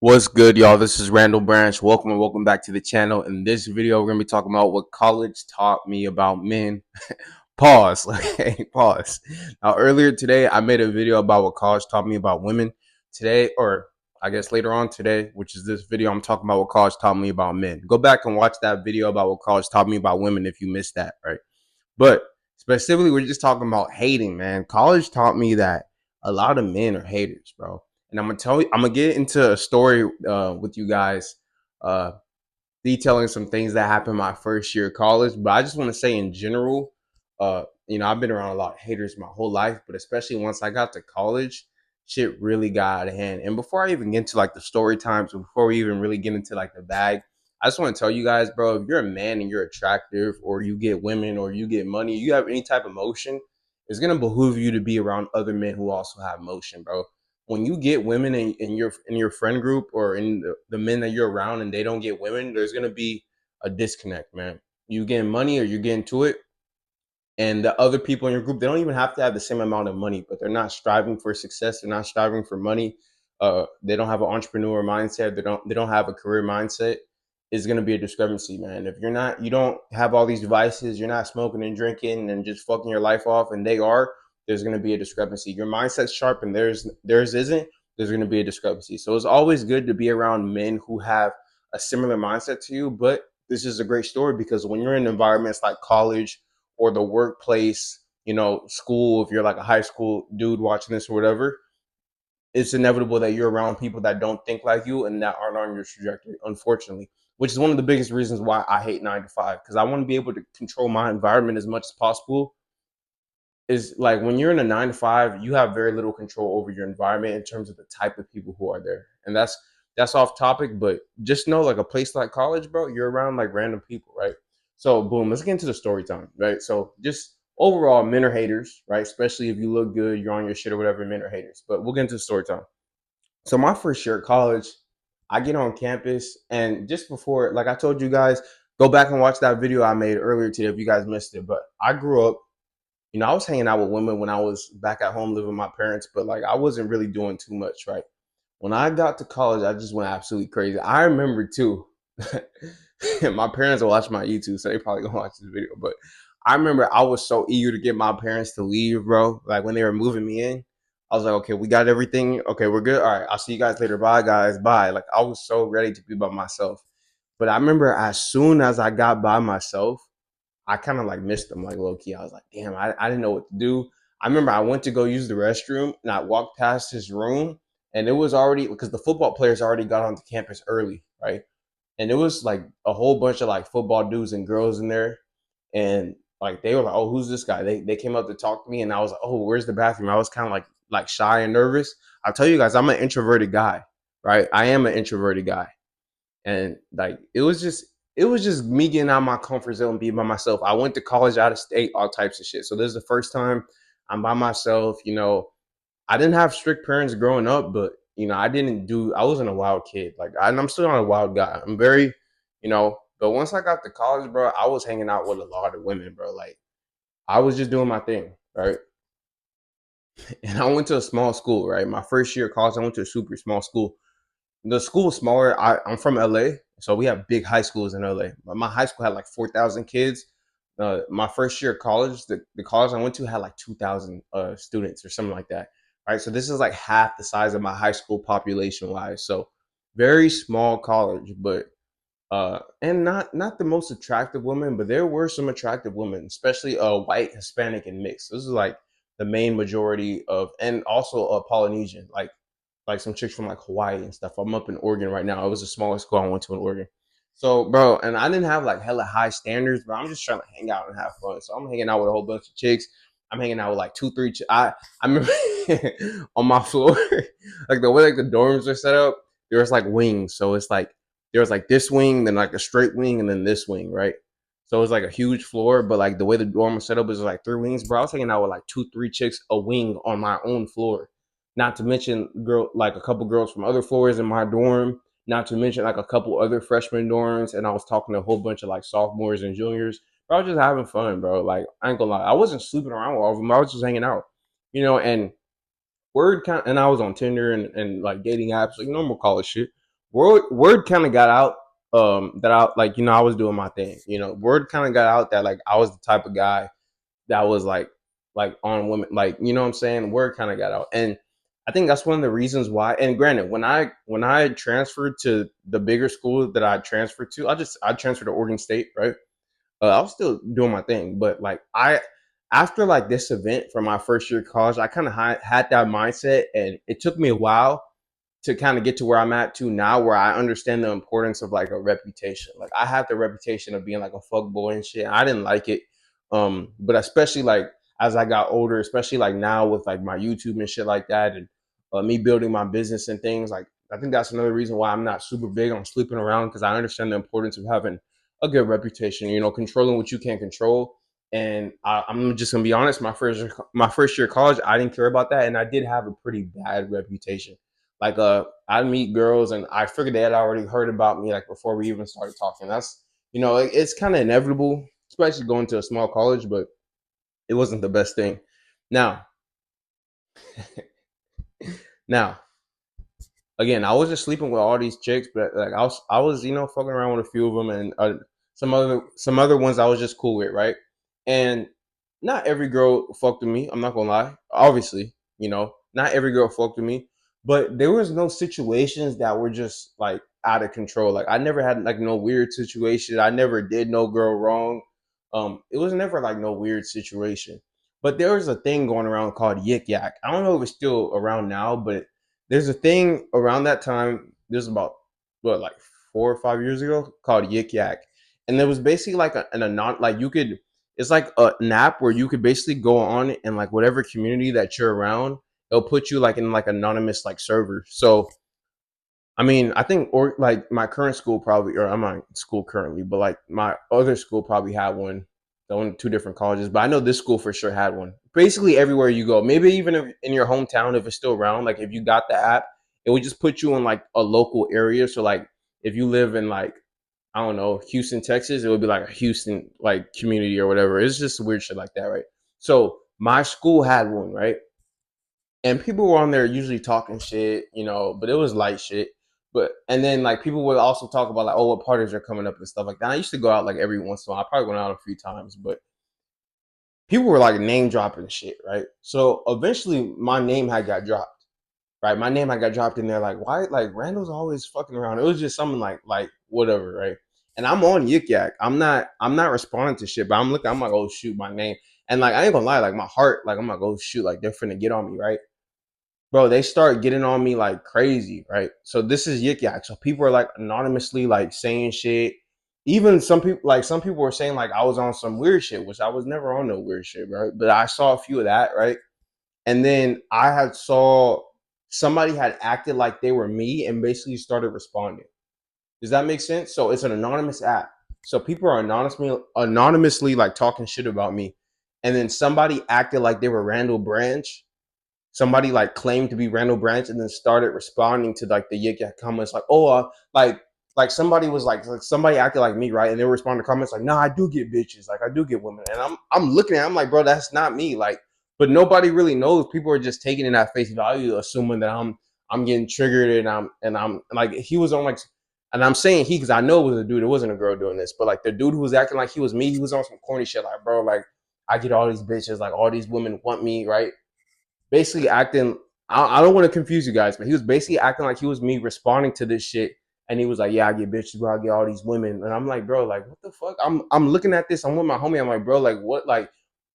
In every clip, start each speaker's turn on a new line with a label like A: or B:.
A: What's good, y'all? This is Randall Branch. Welcome back to the channel. In this video, we're gonna be talking about what college taught me about men. Pause. Okay, pause. Now, earlier today, I made a video about what college taught me about women. Today, or I guess later on today, which is this video, I'm talking about what college taught me about men. Go back and watch that video about what college taught me about women if you missed that, right? But specifically, we're just talking about hating, man. College taught me that a lot of men are haters, bro. And I'm gonna tell you, I'm gonna get into a story with you guys, uh, detailing some things that happened my first year of college. But I just want to say, in general, I've been around a lot of haters my whole life, but especially once I got to college, shit really got out of hand. And before I even get into like the story times, before we even really get into like the bag, I just want to tell you guys, bro, if you're a man and you're attractive, or you get women, or you get money, you have any type of motion, it's gonna behoove you to be around other men who also have motion, bro. When you get women in your friend group, or in the men that you're around, and they don't get women, there's gonna be a disconnect, man. You getting money, or you get into it, and the other people in your group, they don't even have to have the same amount of money, but they're not striving for success, they're not striving for money, they don't have an entrepreneur mindset, they don't have a career mindset. Is going to be a discrepancy, man. If you don't have all these devices, you're not smoking and drinking and just fucking your life off, and they are, there's going to be a discrepancy. Your mindset's sharp and theirs isn't, there's going to be a discrepancy. So it's always good to be around men who have a similar mindset to you. But this is a great story, because when you're in environments like college or the workplace, school, if you're like a high school dude watching this or whatever, it's inevitable that you're around people that don't think like you and that aren't on your trajectory, unfortunately, which is one of the biggest reasons why I hate 9 to 5, because I want to be able to control my environment as much as possible. Is like, when you're in a 9 to 5, you have very little control over your environment in terms of the type of people who are there. And that's off topic, but just know, like, a place like college, bro, you're around like random people, right? So boom, let's get into the story time, right? So just overall, men are haters, right? Especially if you look good, you're on your shit or whatever, men are haters. But we'll get into the story time. So my first year at college, I get on campus, and just before, like I told you guys, go back and watch that video I made earlier today if you guys missed it. But I grew up, I was hanging out with women when I was back at home living with my parents, but like I wasn't really doing too much, right? When I got to college, I just went absolutely crazy. I remember too, my parents will watch my YouTube, so they probably gonna watch this video. But I remember I was so eager to get my parents to leave, bro. Like when they were moving me in, I was like, okay, we got everything. Okay, we're good. All right, I'll see you guys later. Bye, guys. Bye. Like I was so ready to be by myself. But I remember as soon as I got by myself, I kind of like missed them, like low key. I was like, damn, I didn't know what to do. I remember I went to go use the restroom, and I walked past his room, and it was already, because the football players already got onto campus early, right? And it was like a whole bunch of like football dudes and girls in there, and like they were like, "Oh, who's this guy?" They came up to talk to me, and I was like, "Oh, where's the bathroom?" I was kind of like shy and nervous. I'll tell you guys, I'm an introverted guy, right? I am an introverted guy, and like it was just me getting out of my comfort zone, being by myself. I went to college out of state, all types of shit. So this is the first time I'm by myself. I didn't have strict parents growing up, but I wasn't a wild kid. Like I'm still not a wild guy. I'm very, but once I got to college, bro, I was hanging out with a lot of women, bro. Like I was just doing my thing, right? And I went to a small school, right? My first year of college, I went to a super small school. The school was smaller. I'm from LA, so we have big high schools in LA. But my high school had like 4,000 kids. My first year of college, the college I went to had like 2,000 students or something like that. Right, so this is like half the size of my high school population wise. So very small college, but and not the most attractive women, but there were some attractive women, especially white, Hispanic, and mixed. This is like the main majority of, and also Polynesian, like some chicks from like Hawaii and stuff. I'm up in Oregon right now. It was the smallest school I went to in Oregon. So, bro, and I didn't have like hella high standards, but I'm just trying to hang out and have fun. So I'm hanging out with a whole bunch of chicks. I'm hanging out with like two, three. I remember on my floor, like the way like the dorms are set up, there's like wings. So it's like there was like this wing, then like a straight wing, and then this wing, right? So it was like a huge floor, but like the way the dorm was set up is like three wings, bro. I was hanging out with like two, three chicks a wing on my own floor. Not to mention like a couple girls from other floors in my dorm. Not to mention like a couple other freshman dorms, and I was talking to a whole bunch of like sophomores and juniors. But I was just having fun, bro. Like I ain't gonna lie, I wasn't sleeping around with all of them. I was just hanging out, and word count. And I was on Tinder and like dating apps, like normal college shit. word kind of got out that I like, I was doing my thing. Word kind of got out that like I was the type of guy that was like on women, like, you know what I'm saying? Word kind of got out. And I think that's one of the reasons why. And granted, when I transferred to the bigger school that I transferred to, I transferred to Oregon State, right? I was still doing my thing, but like I after like this event from my first year of college, I kind of had that mindset, and it took me a while to kind of get to where I'm at to now, where I understand the importance of like a reputation. Like I have the reputation of being like a fuck boy and shit. I didn't like it, but especially like as I got older, especially like now with like my YouTube and shit like that, and me building my business and things. Like I think that's another reason why I'm not super big on sleeping around, because I understand the importance of having a good reputation. Controlling what you can't control. And I'm just gonna be honest. My first year of college, I didn't care about that, and I did have a pretty bad reputation. Like I'd meet girls and I figured they had already heard about me like before we even started talking. That's it's kind of inevitable, especially going to a small college, but it wasn't the best thing. Now, now again, I was just sleeping with all these chicks, but like I was fucking around with a few of them, and some other ones I was just cool with, right? And not every girl fucked with me. I'm not gonna lie. Obviously, not every girl fucked with me, but there was no situations that were just like out of control. Like I never had like no weird situation. I never did no girl wrong. It was never like no weird situation. But there was a thing going around called Yik Yak. I don't know if it's still around now, but there's a thing around that time. There's about what, like 4 or 5 years ago, called Yik Yak, and there was basically like an anon, like you could. It's like an app where you could basically go on and like whatever community that you're around, it'll put you like in like anonymous like server. So I mean, I think or like my current school probably, or I'm not in school currently, but like my other school probably had one. I went to two different colleges, but I know this school for sure had one. Basically, everywhere you go, maybe even if in your hometown, if it's still around, like if you got the app, it would just put you in like a local area. So like if you live in like, I don't know, Houston, Texas, it would be like a Houston like community or whatever. It's just weird shit like that, right? So my school had one, right? And people were on there usually talking shit, but it was light shit. But and then like people would also talk about like, oh, what parties are coming up and stuff like that. I used to go out like every once in a while. I probably went out a few times, but people were like name dropping shit, right? So eventually my name had got dropped, right? My name had got dropped in there. Like, why? Like Randall's always fucking around. It was just something like whatever, right? And I'm on Yik Yak. I'm not responding to shit, but I'm looking. I'm like, oh shoot, my name. And like I ain't gonna lie, like my heart, like I'm like, oh shoot, like they're finna get on me, right? Bro, they start getting on me like crazy, right? So this is Yik Yak. So people are like anonymously like saying shit. Even some people were saying like I was on some weird shit, which I was never on no weird shit, right? But I saw a few of that, right? And then I had saw somebody had acted like they were me and basically started responding. Does that make sense? So it's an anonymous app. So people are anonymously like talking shit about me. And then somebody acted like they were Randall Branch, somebody like claimed to be Randall Branch and then started responding to like the Yik Yak comments like, oh, like somebody was like somebody acted like me, right? And they were responding to comments like, nah, I do get bitches, like I do get women, and I'm looking at, I'm like, bro, that's not me, like, but nobody really knows. People are just taking it at face value, assuming that I'm getting triggered, and I'm like, he was on like. And I'm saying he because I know it was a dude. It wasn't a girl doing this, but like the dude who was acting like he was me, he was on some corny shit. Like, bro, like I get all these bitches, like all these women want me, right? Basically acting. I don't want to confuse you guys, but he was basically acting like he was me responding to this shit, and he was like, "Yeah, I get bitches, bro. I get all these women," and I'm like, "Bro, like, what the fuck?" I'm looking at this. I'm with my homie. I'm like, "Bro, like, what? Like,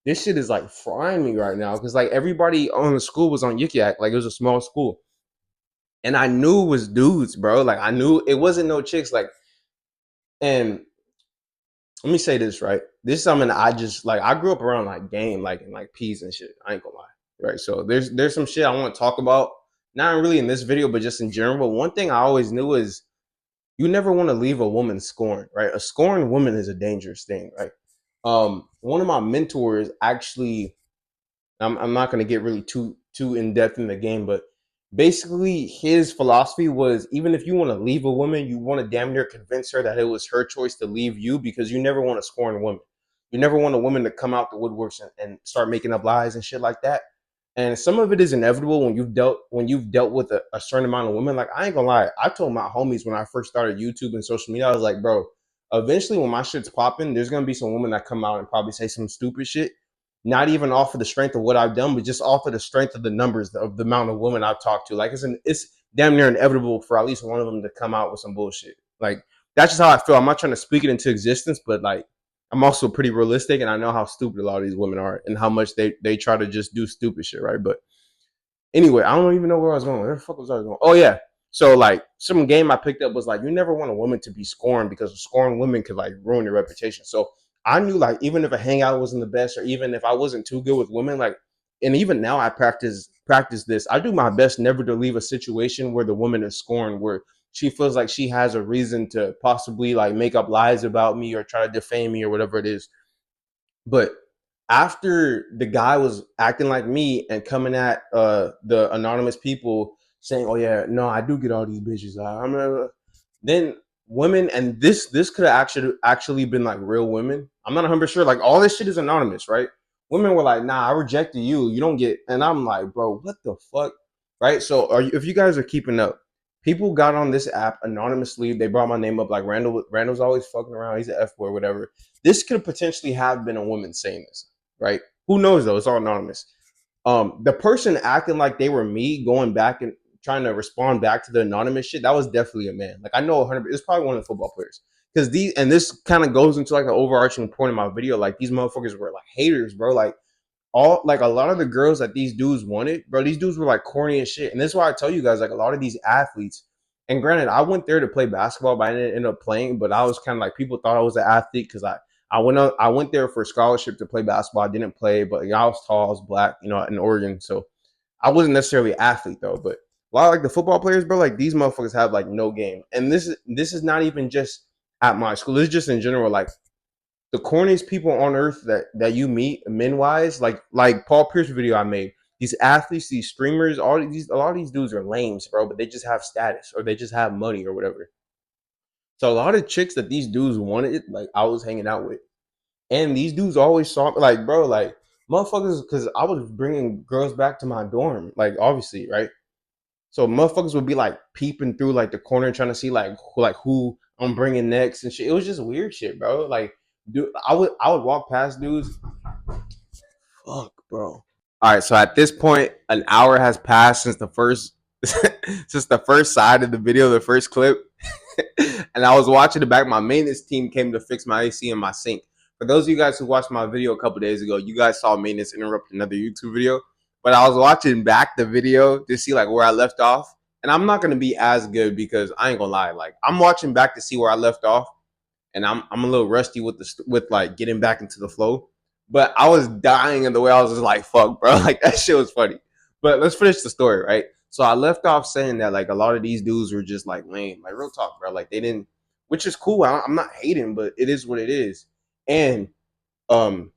A: this shit is like frying me right now because like everybody on the school was on Yik Yak. Like, it was a small school, and I knew it was dudes, bro. Like, I knew it wasn't no chicks. Like, and let me say this, right? This is something I just like. I grew up around like game, like and like peas and shit. I ain't gonna lie, right? So there's some shit I want to talk about, not really in this video, but just in general. But one thing I always knew is you never want to leave a woman scorned, right? A scorned woman is a dangerous thing, right? One of my mentors actually, I'm not going to get really too in depth in the game, but basically his philosophy was even if you want to leave a woman, you want to damn near convince her that it was her choice to leave you because you never want to scorn a woman. You never want a woman to come out the woodworks and start making up lies and shit like that. And some of it is inevitable when you've dealt with a certain amount of women. Like I ain't gonna lie, I told my homies when I first started YouTube and social media, I was like, bro, eventually when my shit's popping, there's gonna be some women that come out and probably say some stupid shit. Not even off of the strength of what I've done, but just off of the strength of the numbers of the amount of women I've talked to. Like it's damn near inevitable for at least one of them to come out with some bullshit. Like that's just how I feel. I'm not trying to speak it into existence, but like I'm also pretty realistic, and I know how stupid a lot of these women are, and how much they try to just do stupid shit, right? But anyway, I don't even know where I was going. Where the fuck was I going? Oh yeah. So like some game I picked up was like you never want a woman to be scorned because scorned women could like ruin your reputation. So I knew like even if a hangout wasn't the best or even if I wasn't too good with women, like and even now I practice this. I do my best never to leave a situation where the woman is scorned, where she feels like she has a reason to possibly like make up lies about me or try to defame me or whatever it is. But after the guy was acting like me and coming at the anonymous people saying, "Oh yeah, no, I do get all these bitches," then women, and this could have actually been like real women. I'm not 100 sure. Like all this shit is anonymous, right? Women were like, "Nah, I rejected you. You don't get," and I'm like, "Bro, what the fuck?" Right? So, if you guys are keeping up, people got on this app anonymously. They brought my name up like Randall. Randall's always fucking around. He's an F boy, whatever. This could potentially have been a woman saying this, right? Who knows though? It's all anonymous. The person acting like they were me, going back and trying to respond back to the anonymous shit, that was definitely a man. Like I know 100. It's probably one of the football players because these and this kind of goes into like an overarching point in my video. Like these motherfuckers were like haters, bro. Like a lot of the girls that these dudes wanted, bro, these dudes were like corny as shit. And this is why I tell you guys, like a lot of these athletes, and granted, I went there to play basketball, but I didn't end up playing. But I was kind of like people thought I was an athlete because I went there for a scholarship to play basketball. I didn't play, but I was tall, I was black, in Oregon. So I wasn't necessarily an athlete though. But a lot of like the football players, bro, like these motherfuckers have like no game. And this is not even just at my school. This is just in general. Like the corniest people on earth that you meet men wise, like Paul Pierce video I made. These athletes, these streamers, a lot of these dudes are lames, bro, but they just have status or they just have money or whatever. So a lot of chicks that these dudes wanted, like I was hanging out with, and these dudes always saw like, bro, like motherfuckers, because I was bringing girls back to my dorm, like obviously, right? So motherfuckers would be like peeping through like the corner trying to see like who I'm bringing next and shit. It was just weird shit, bro. Like, dude, I would walk past dudes. Fuck, bro. All right, so at this point, an hour has passed since the first since the first side of the video, the first clip, and I was watching the back. My maintenance team came to fix my AC and my sink. For those of you guys who watched my video a couple days ago, you guys saw maintenance interrupt another YouTube video. But I was watching back the video to see like where I left off, and I'm not gonna be as good because I ain't gonna lie. Like I'm watching back to see where I left off, and I'm a little rusty with like getting back into the flow. But I was dying in the way I was just like, fuck, bro. Like that shit was funny. But let's finish the story, right? So I left off saying that like a lot of these dudes were just like lame, like real talk, bro. Like they didn't, which is cool. I'm not hating, but it is what it is. And um,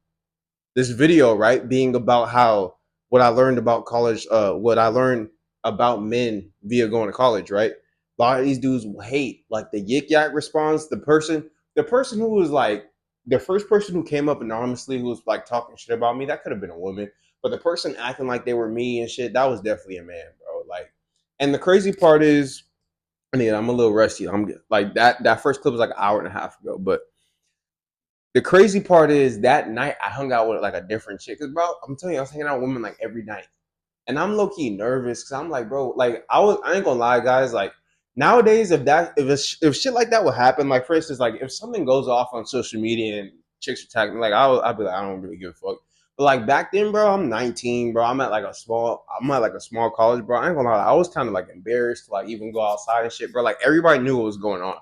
A: this video, right, being about how what I learned about college, what I learned about men via going to college, right? A lot of these dudes will hate like the yik yak response. The person who was like the first person who came up anonymously who was like talking shit about me, that could have been a woman. But the person acting like they were me and shit, that was definitely a man, bro. Like, and the crazy part is, I mean, I'm a little rusty. I'm like that first clip was like an hour and a half ago, but the crazy part is that night I hung out with like a different chick. Cause bro, I'm telling you, I was hanging out with women like every night. And I'm low key nervous because I'm like, bro, like I ain't gonna lie, guys. Like nowadays, if shit like that would happen, like for instance, like if something goes off on social media and chicks attack me, like I'd be like, I don't really give a fuck. But like back then, bro, I'm 19, bro. I'm at like a small college, bro. I ain't gonna lie, I was kind of like embarrassed to like even go outside and shit, bro. Like everybody knew what was going on,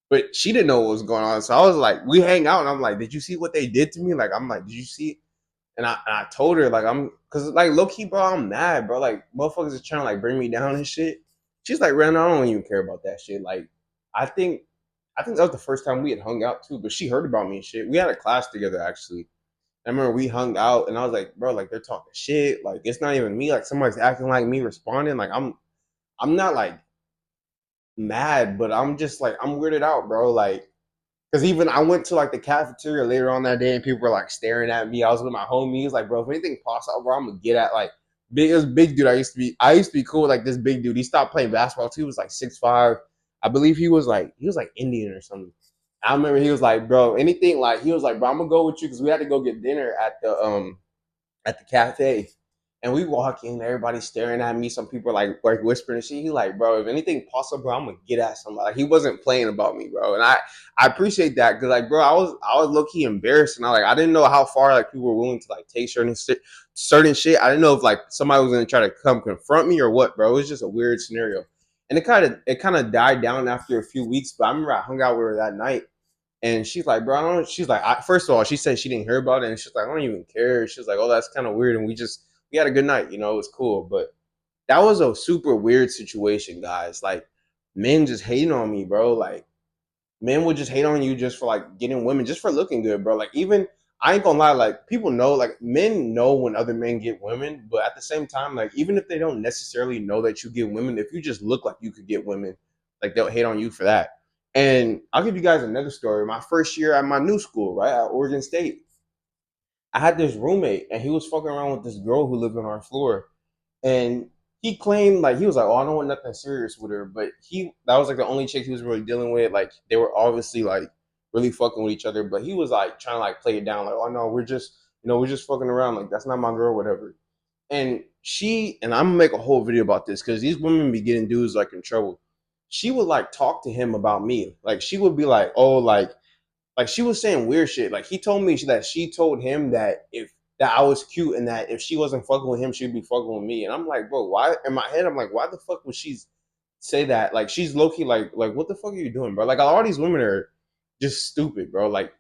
A: but she didn't know what was going on. So I was like, we hang out, and I'm like, did you see what they did to me? Like I'm like, did you see? And I told her like cause like low key, bro, I'm mad, bro. Like motherfuckers are trying to like bring me down and shit. She's like, Randall, I don't even care about that shit. Like, I think that was the first time we had hung out too, but she heard about me and shit. We had a class together actually. I remember we hung out and I was like, bro, like they're talking shit. Like it's not even me. Like somebody's acting like me, responding. Like I'm not like mad, but I'm just like I'm weirded out, bro. Like because even I went to like the cafeteria later on that day and people were like staring at me. I was with my homies, like, bro, if anything pops out, bro, I'm gonna get at like Big, it was big dude. I used to be cool with like this big dude. He stopped playing basketball too. He was like 6'5". I believe he was like Indian or something. I remember he was like, bro, anything like he was like, bro, I'm gonna go with you because we had to go get dinner at the cafe. And we walk in, everybody's staring at me. Some people are like whispering and shit. He like, bro, if anything possible, bro, I'm gonna get at somebody. Like, he wasn't playing about me, bro. And I appreciate that because like, bro, I was low key embarrassed, and I didn't know how far like people were willing to like take certain shit. I didn't know if like somebody was gonna try to come confront me or what, bro. It was just a weird scenario, and it kind of died down after a few weeks. But I remember I hung out with her that night, and she's like, bro, I don't, she's like, first of all, she said she didn't hear about it. And she's like, I don't even care. She's like, oh, that's kind of weird. And we had a good night. It was cool. But that was a super weird situation, guys. Like, men just hating on me, bro. Like, men would just hate on you just for like getting women, just for looking good, bro. Like, even, I ain't gonna lie, like, people know, like, men know when other men get women. But at the same time, like, even if they don't necessarily know that you get women, if you just look like you could get women, like, they'll hate on you for that. And I'll give you guys another story. My first year at my new school, right, at Oregon State, I had this roommate, and he was fucking around with this girl who lived on our floor. And he claimed, like, he was like, oh, I don't want nothing serious with her. But that was like the only chick he was really dealing with. Like, they were obviously like really fucking with each other. But he was like trying to like play it down, like, oh no, we're just fucking around. Like, that's not my girl, whatever. And I'm gonna make a whole video about this because these women be getting dudes like in trouble. She would like talk to him about me. Like, she would be like, oh, like she was saying weird shit. Like, he told me that she told him that I was cute, and that if she wasn't fucking with him, she'd be fucking with me. And I'm like, bro, why? In my head, I'm like, why the fuck would she say that? Like, she's low key like what the fuck are you doing, bro? Like, all these women are just stupid, bro. Like,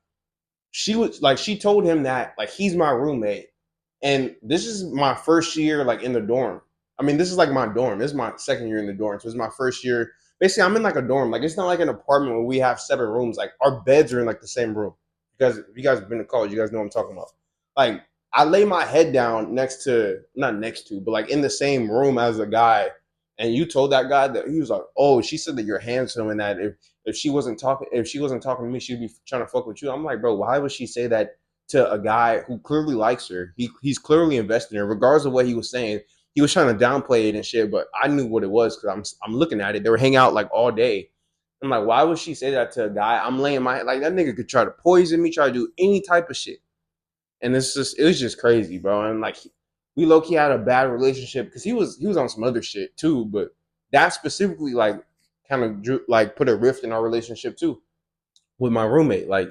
A: she told him that like he's my roommate, and this is my first year like in the dorm. I mean, this is like my dorm. This is my second year in the dorm, so it's my first year. Basically, I'm in like a dorm. Like, it's not like an apartment where we have 7 rooms. Like, our beds are in like the same room. Because if you guys have been to college, you guys know what I'm talking about. Like, I lay my head down next to, not next to, but like in the same room as a guy. And you told that guy that he was like, oh, she said that you're handsome, and that if she wasn't talking to me, she'd be trying to fuck with you. I'm like, bro, why would she say that to a guy who clearly likes her? He's clearly invested in her, regardless of what he was saying. He was trying to downplay it and shit, but I knew what it was because I'm looking at it. They were hanging out like all day. I'm like, why would she say that to a guy? I'm laying my head like that nigga could try to poison me, try to do any type of shit. And it was just crazy, bro. And like, we low key had a bad relationship because he was on some other shit too. But that specifically like kind of drew like put a rift in our relationship too with my roommate. Like,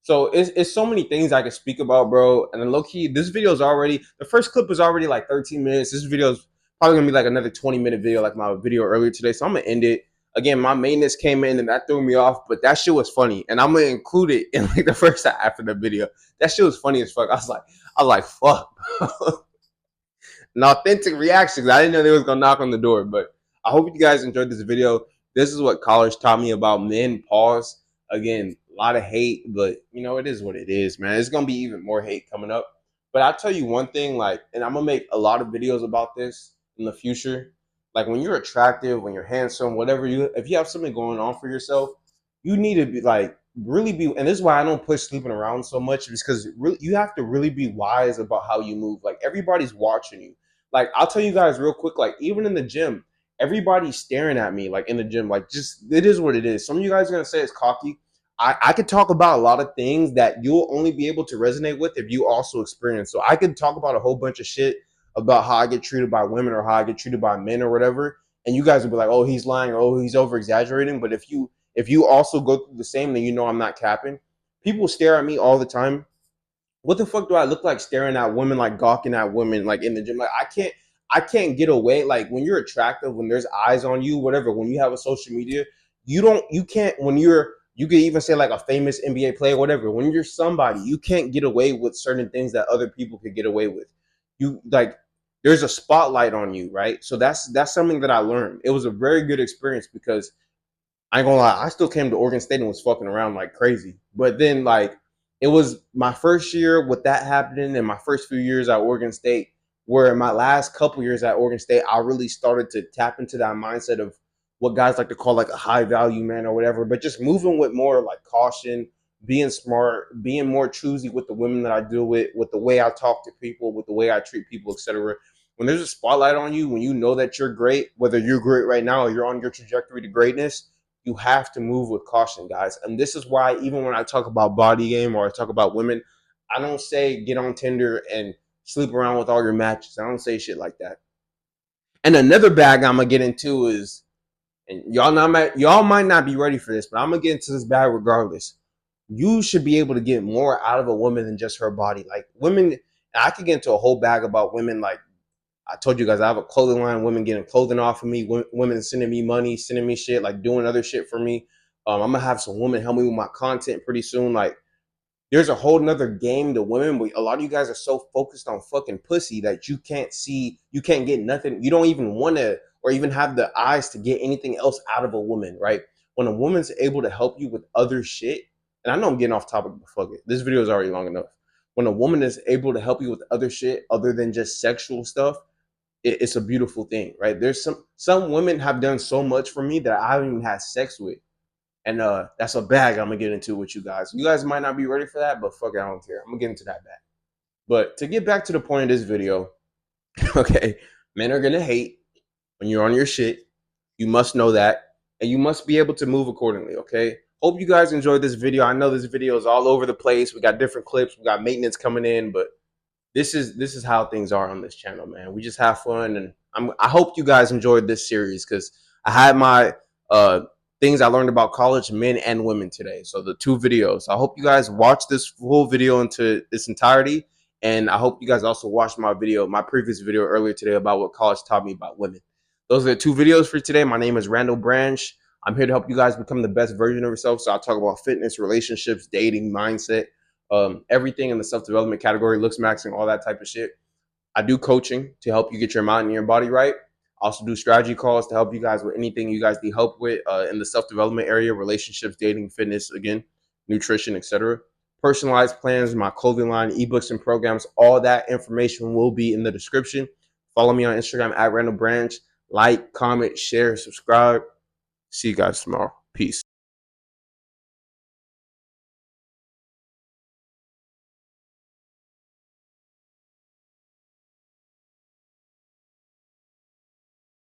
A: so it's so many things I can speak about, bro. And then low key, this video is already, the first clip is already like 13 minutes. This video is probably gonna be like another 20-minute video, like my video earlier today. So I'm gonna end it. Again, my maintenance came in and that threw me off, but that shit was funny, and I'm gonna include it in like the first half of the video. That shit was funny as fuck. I was like, fuck, an authentic reaction. I didn't know they was gonna knock on the door, but I hope you guys enjoyed this video. This is what college taught me about men. Pause. Again, a lot of hate, but it is what it is, man. It's gonna be even more hate coming up. But I'll tell you one thing, like, and I'm gonna make a lot of videos about this in the future. Like, when you're attractive, when you're handsome, whatever if you have something going on for yourself, you need to be like really be. And this is why I don't push sleeping around so much, because really you have to really be wise about how you move. Like, everybody's watching you. Like, I'll tell you guys real quick, like, even in the gym, everybody's staring at me, like, in the gym. Like, just, it is what it is. Some of you guys are going to say it's cocky. I could talk about a lot of things that you'll only be able to resonate with if you also experience. So I could talk about a whole bunch of shit about how I get treated by women or how I get treated by men or whatever. And you guys would be like, oh, he's lying, or oh, he's over exaggerating. But if you also go through the same, then I'm not capping. People stare at me all the time. What the fuck do I look like staring at women, like gawking at women, like in the gym? Like, I can't get away. Like, when you're attractive, when there's eyes on you, whatever, when you have a social media, you can't, you could even say like a famous NBA player, whatever. When you're somebody, you can't get away with certain things that other people could get away with. You like, there's a spotlight on you, right? So that's something that I learned. It was a very good experience because I ain't gonna lie, I still came to Oregon State and was fucking around like crazy. But then, like, it was my first year with that happening, and my first few years at Oregon State, where in my last couple years at Oregon State, I really started to tap into that mindset of what guys like to call like a high value man or whatever, but just moving with more like caution, being smart, being more choosy with the women that I deal with the way I talk to people, with the way I treat people, etc. when there's a spotlight on you, when you know that you're great, whether you're great right now or you're on your trajectory to greatness, you have to move with caution, guys. And this is why even when I talk about body game or I talk about women, I don't say get on Tinder and sleep around with all your matches. I don't say shit like that. And another bag I'm gonna get into is, and y'all might not be ready for this, but I'm gonna get into this bag regardless. You should be able to get more out of a woman than just her body. Like women, I could get into a whole bag about women. Like I told you guys, I have a clothing line. Women getting clothing off of me. Women sending me money, sending me shit, like doing other shit for me. I'm gonna have some women help me with my content pretty soon. Like there's a whole nother game to women, but a lot of you guys are so focused on fucking pussy that you can't see, you can't get nothing. You don't even want to, or even have the eyes to get anything else out of a woman, right? When a woman's able to help you with other shit, and I know I'm getting off topic, but fuck it. This video is already long enough. When a woman is able to help you with other shit other than just sexual stuff, it's a beautiful thing, right? There's some women have done so much for me that I haven't even had sex with. And that's a bag I'm gonna get into with you guys. You guys might not be ready for that, but fuck it, I don't care. I'm gonna get into that bag. But to get back to the point of this video, okay, men are gonna hate when you're on your shit. You must know that, and you must be able to move accordingly. Okay. Hope you guys enjoyed this video. I know this video is all over the place. We got different clips. We got maintenance coming in, but this is how things are on this channel, man. We just have fun, and I hope you guys enjoyed this series because I had my things I learned about college, men and women today. So the two videos. I hope you guys watch this full video into its entirety, and I hope you guys also watched my previous video earlier today about what college taught me about women. Those are the two videos for today. My name is Randall Branch. I'm here to help you guys become the best version of yourself. So I'll talk about fitness, relationships, dating, mindset, everything in the self-development category, looks maxing, all that type of shit. I do coaching to help you get your mind and your body right. I also do strategy calls to help you guys with anything you guys need help with in the self-development area, relationships, dating, fitness, again, nutrition, etc. Personalized plans, my clothing line, ebooks and programs, all that information will be in the description. Follow me on Instagram at Randall Branch. Like, comment, share, subscribe. See you guys tomorrow. Peace.